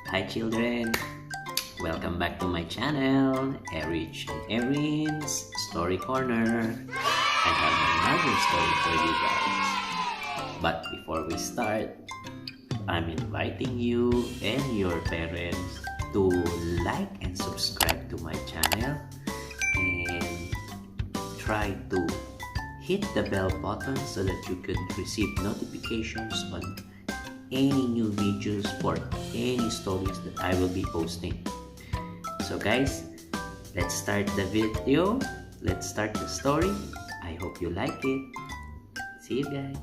Hi children, welcome back to my channel, Erich and Erin's Story Corner. I have another story for you guys. But before we start, I'm inviting you and your parents to like and subscribe to my channel and try to hit the bell button so that you can receive notifications on any new videos for any stories that I will be posting. So guys, let's start the video. Let's start the story. I hope you like it. See you guys.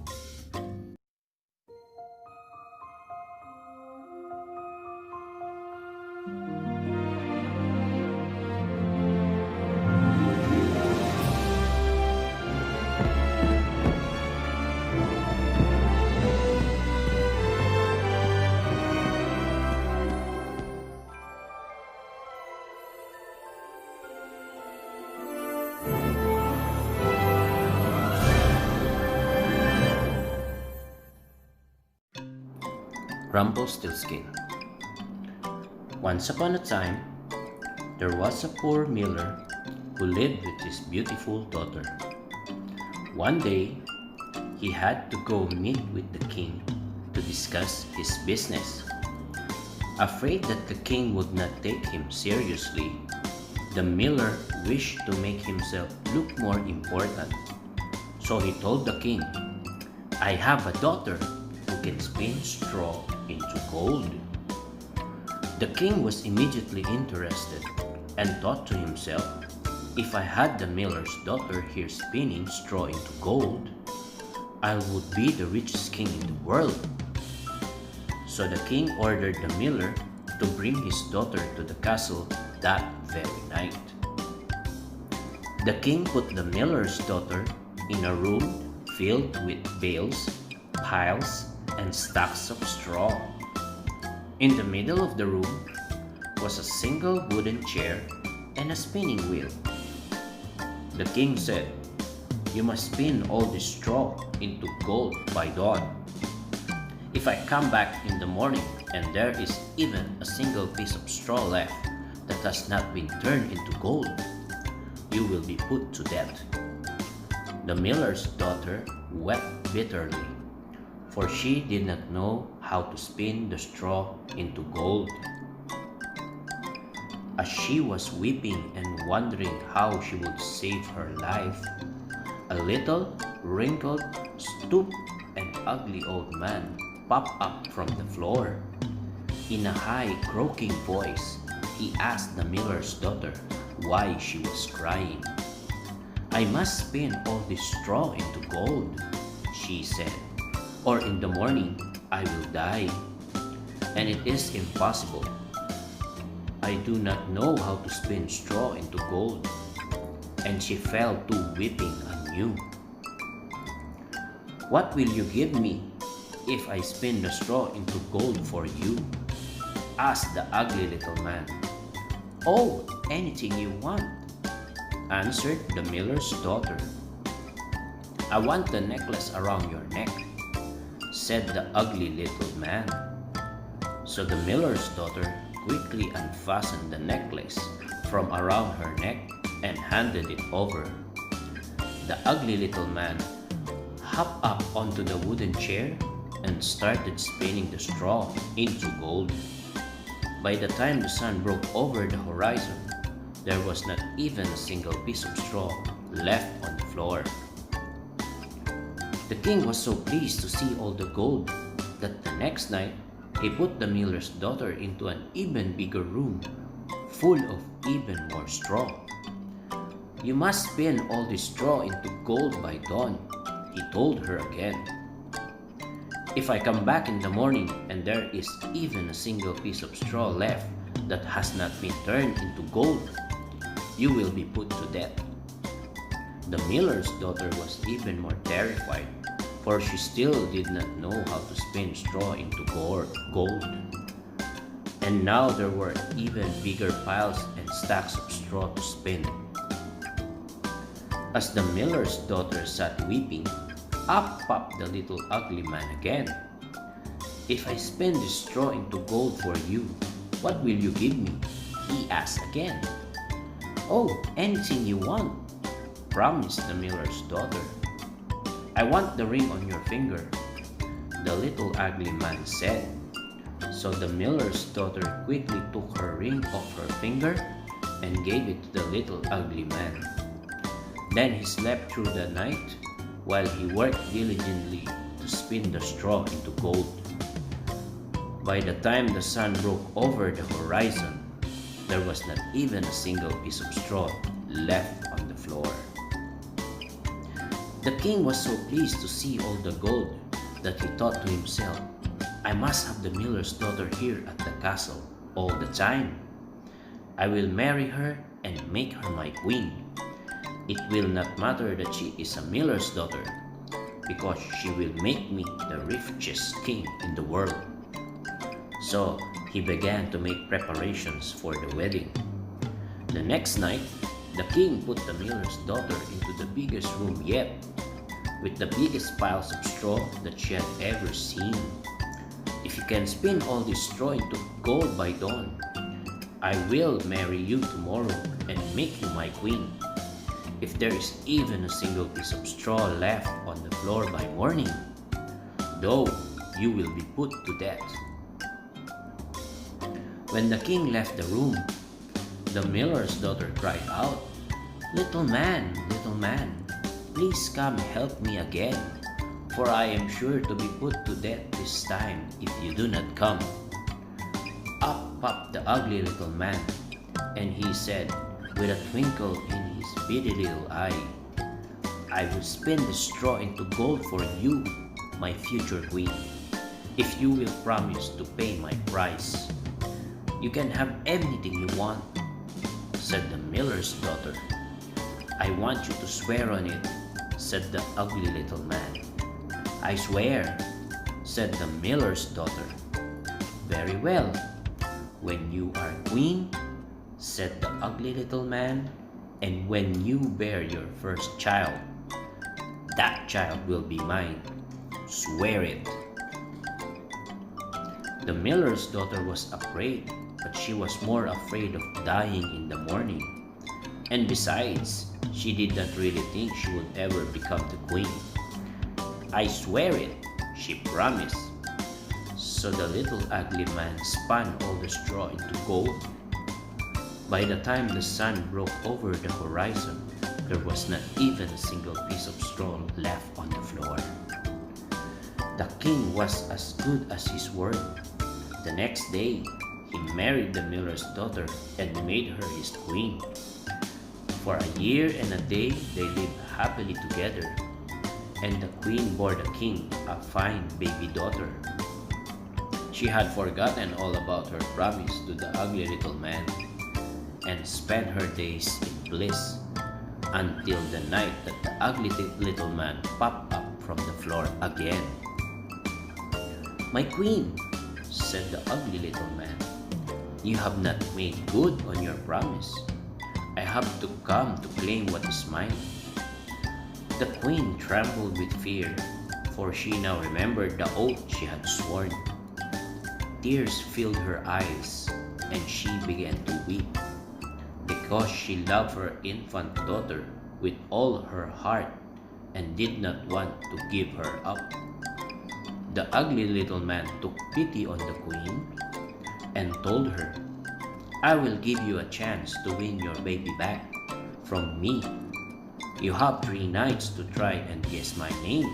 Rumplestiltskin. Once upon a time, there was a poor miller who lived with his beautiful daughter. One day, he had to go meet with the king to discuss his business. Afraid that the king would not take him seriously, the miller wished to make himself look more important. So he told the king, "I have a daughter who can spin straw into gold." The king was immediately interested and thought to himself, "If I had the miller's daughter here spinning straw into gold, I would be the richest king in the world." So the king ordered the miller to bring his daughter to the castle that very night. The king put the miller's daughter in a room filled with bales, piles, and stacks of straw. In the middle of the room was a single wooden chair and a spinning wheel. The king said, "You must spin all this straw into gold by dawn. If I come back in the morning and there is even a single piece of straw left that has not been turned into gold, you will be put to death." The miller's daughter wept bitterly, for she did not know how to spin the straw into gold. As she was weeping and wondering how she would save her life, a little, wrinkled, stooped, and ugly old man popped up from the floor. In a high, croaking voice, he asked the miller's daughter why she was crying. "I must spin all this straw into gold," she said, "or in the morning I will die. And it is impossible. I do not know how to spin straw into gold." And she fell to weeping anew. "What will you give me if I spin the straw into gold for you?" asked the ugly little man. "Oh, anything you want," answered the miller's daughter. "I want the necklace around your neck," said the ugly little man. So the miller's daughter quickly unfastened the necklace from around her neck and handed it over. The ugly little man hopped up onto the wooden chair and started spinning the straw into gold. By the time the sun broke over the horizon, there was not even a single piece of straw left on the floor. The king was so pleased to see all the gold that the next night he put the miller's daughter into an even bigger room full of even more straw. "You must spin all this straw into gold by dawn," he told her again. "If I come back in the morning and there is even a single piece of straw left that has not been turned into gold, you will be put to death." The miller's daughter was even more terrified, for she still did not know how to spin straw into gold. And now there were even bigger piles and stacks of straw to spin. As the miller's daughter sat weeping, up popped the little ugly man again. "If I spin this straw into gold for you, "What will you give me?" he asked again. "Oh, anything you want," promised the miller's daughter. "I want the ring on your finger," the little ugly man said. So the miller's daughter quickly took her ring off her finger and gave it to the little ugly man. Then he slept through the night while he worked diligently to spin the straw into gold. By the time the sun broke over the horizon, there was not even a single piece of straw left on the floor. The king was so pleased to see all the gold that he thought to himself, "I must have the miller's daughter here at the castle all the time. I will marry her and make her my queen. It will not matter that she is a miller's daughter, because she will make me the richest king in the world." So he began to make preparations for the wedding. The next night, the king put the miller's daughter into the biggest room yet, with the biggest piles of straw that she had ever seen. "If you can spin all this straw into gold by dawn, I will marry you tomorrow and make you my queen. If there is even a single piece of straw left on the floor by morning, though, you will be put to death." When the king left the room, the miller's daughter cried out, little man, please come help me again, for I am sure to be put to death this time if you do not come." Up popped the ugly little man, and he said, with a twinkle in his beady little eye, "I will spin the straw into gold for you, my future queen, if you will promise to pay my price." "You can have anything you want," said the miller's daughter. "I want you to swear on it," said the ugly little man. "I swear," said the miller's daughter. "Very well. When you are queen," said the ugly little man, "and when you bear your first child, that child will be mine. Swear it." The miller's daughter was afraid, but she was more afraid of dying in the morning. And besides, she did not really think she would ever become the queen. "I swear it," she promised. So the little ugly man spun all the straw into gold. By the time the sun broke over the horizon, there was not even a single piece of straw left on the floor. The king was as good as his word. The next day, he married the miller's daughter and made her his queen. For a year and a day, they lived happily together, and the queen bore the king a fine baby daughter. She had forgotten all about her promise to the ugly little man and spent her days in bliss until the night that the ugly little man popped up from the floor again. "My queen," said the ugly little man, "you have not made good on your promise. I have to come to claim what is mine." The queen trembled with fear, for she now remembered the oath she had sworn. Tears filled her eyes, and she began to weep, because she loved her infant daughter with all her heart and did not want to give her up. The ugly little man took pity on the queen and told her, "I will give you a chance to win your baby back from me. You have 3 nights to try and guess my name.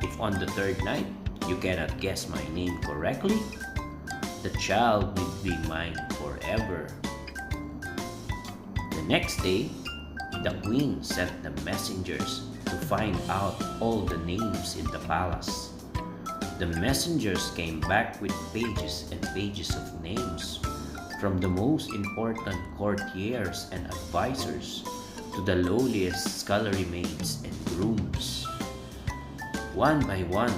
If on the 3rd night you cannot guess my name correctly, the child will be mine forever." The next day, the queen sent the messengers to find out all the names in the palace. The messengers came back with pages and pages of names, from the most important courtiers and advisors to the lowliest scullery maids and grooms. One by one,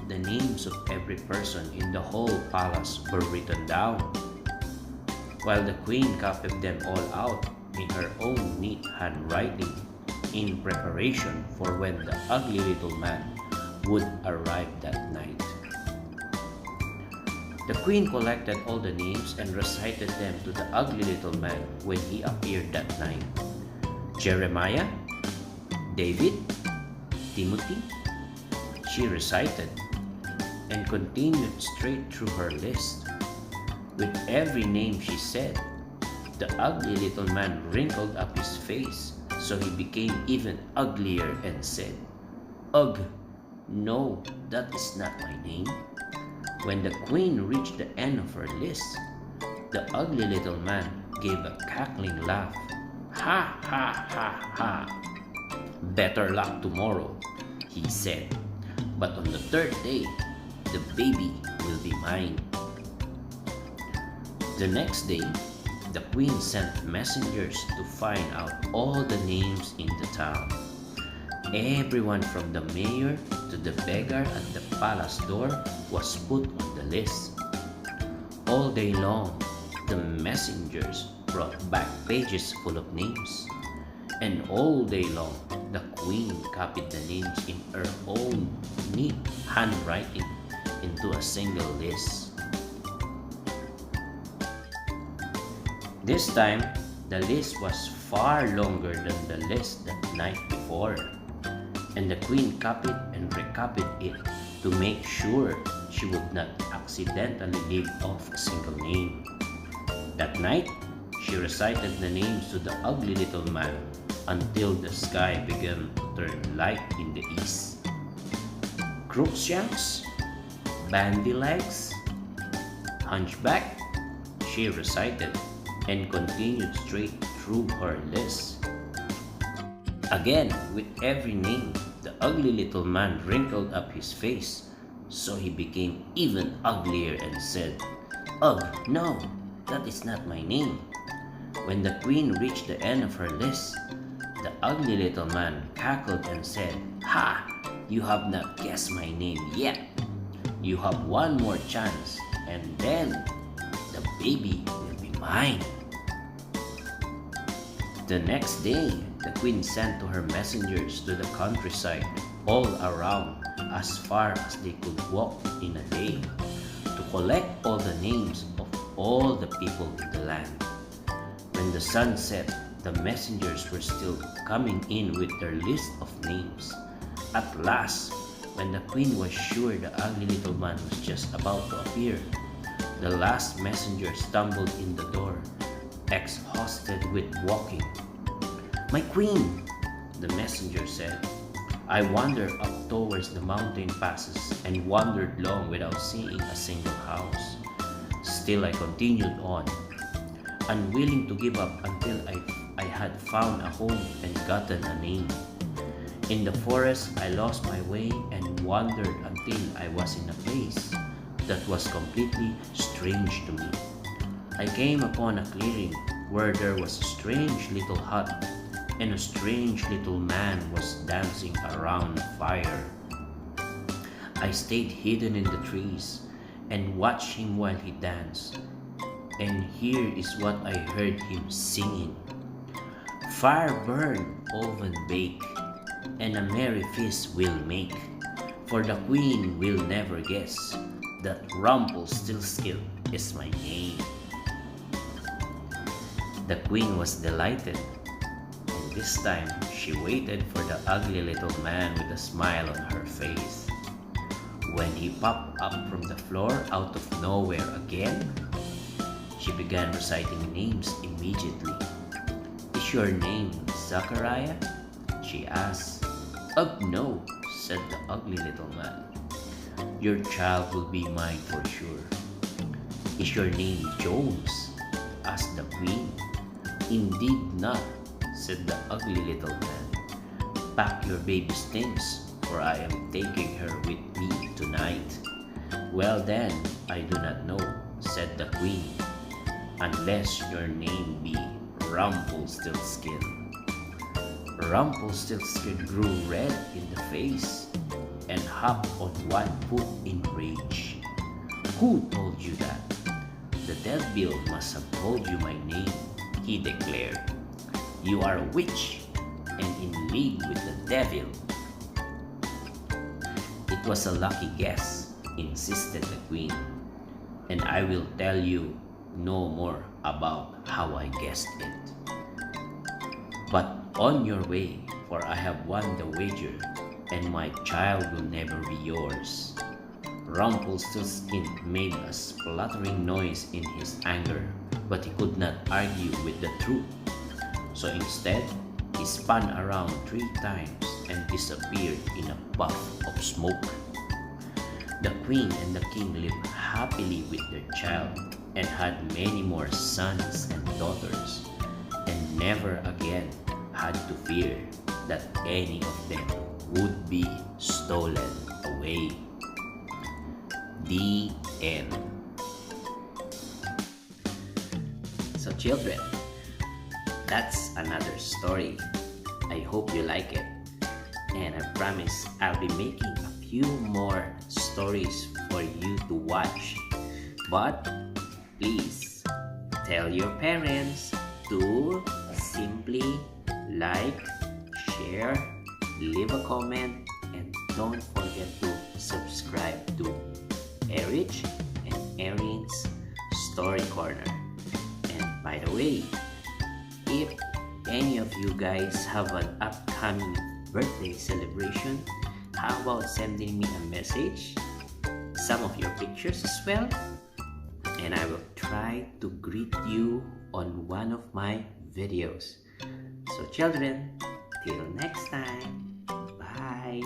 the names of every person in the whole palace were written down, while the queen copied them all out in her own neat handwriting in preparation for when the ugly little man would arrive that night. The queen collected all the names and recited them to the ugly little man when he appeared that night. Jeremiah, David, Timothy, she recited and continued straight through her list. With every name she said, the ugly little man wrinkled up his face so he became even uglier and said, "Ugh, no, that is not my name." When the queen reached the end of her list, the ugly little man gave a cackling laugh. "Ha ha ha ha! Better luck tomorrow," he said. "But on the third day, the baby will be mine." The next day, the queen sent messengers to find out all the names in the town. Everyone from the mayor to the beggar at the palace door was put on the list. All day long, the messengers brought back pages full of names. And all day long, the queen copied the names in her own neat handwriting into a single list. This time, the list was far longer than the list that night before, and the queen copied and recopied it to make sure she would not accidentally leave off a single name. That night, she recited the names to the ugly little man until the sky began to turn light in the east. Crookshanks, Bandy Legs, Hunchback, she recited and continued straight through her list. Again, with every name, the ugly little man wrinkled up his face, so he became even uglier and said, "Ugh, no, that is not my name." When the queen reached the end of her list, the ugly little man cackled and said, "Ha! You have not guessed my name yet. You have one more chance, and then the baby will be mine." The next day, the queen sent to her messengers to the countryside all around as far as they could walk in a day to collect all the names of all the people in the land. When the sun set, the messengers were still coming in with their list of names. At last, when the queen was sure the ugly little man was just about to appear, the last messenger stumbled in the door, exhausted with walking. "My queen," the messenger said, "I wandered up towards the mountain passes and wandered long without seeing a single house. Still I continued on, unwilling to give up until I had found a home and gotten a name. In the forest I lost my way and wandered until I was in a place that was completely strange to me. I came upon a clearing where there was a strange little hut, and a strange little man was dancing around a fire. I stayed hidden in the trees and watched him while he danced, and here is what I heard him singing: "Fire burn, oven bake, and a merry feast we'll make, for the queen will never guess that Rumplestiltskin is my name." The queen was delighted, and this time she waited for the ugly little man with a smile on her face. When he popped up from the floor out of nowhere again, she began reciting names immediately. "Is your name Zachariah?" she asked. "Ugh, no," said the ugly little man. "Your child will be mine for sure." "Is your name Jones?" asked the queen. "Indeed not," said the ugly little man. "Pack your baby's things, for I am taking her with me tonight." "Well then, I do not know," said the queen, "unless your name be Rumplestiltskin." Rumplestiltskin grew red in the face and hopped on one foot in rage. "Who told you that? The dead bill must have told you my name," he declared. "You are a witch and in league with the devil." "It was a lucky guess," insisted the queen. and I will tell you no more about how I guessed it. But on your way, for I have won the wager, and my child will never be yours. Rumplestiltskin made a spluttering noise in his anger, but he could not argue with the truth. So instead, he spun around 3 times and disappeared in a puff of smoke. The queen and the king lived happily with their child and had many more sons and daughters, and never again had to fear that any of them would be stolen away. The end. So children, that's another story. I hope you like it. And I promise I'll be making a few more stories for you to watch. But please tell your parents to simply like, share, leave a comment, and don't forget to subscribe to Erich and Erin's Story Corner. And by the way, if any of you guys have an upcoming birthday celebration, how about sending me a message, some of your pictures as well, and I will try to greet you on one of my videos. So children, till next time, bye.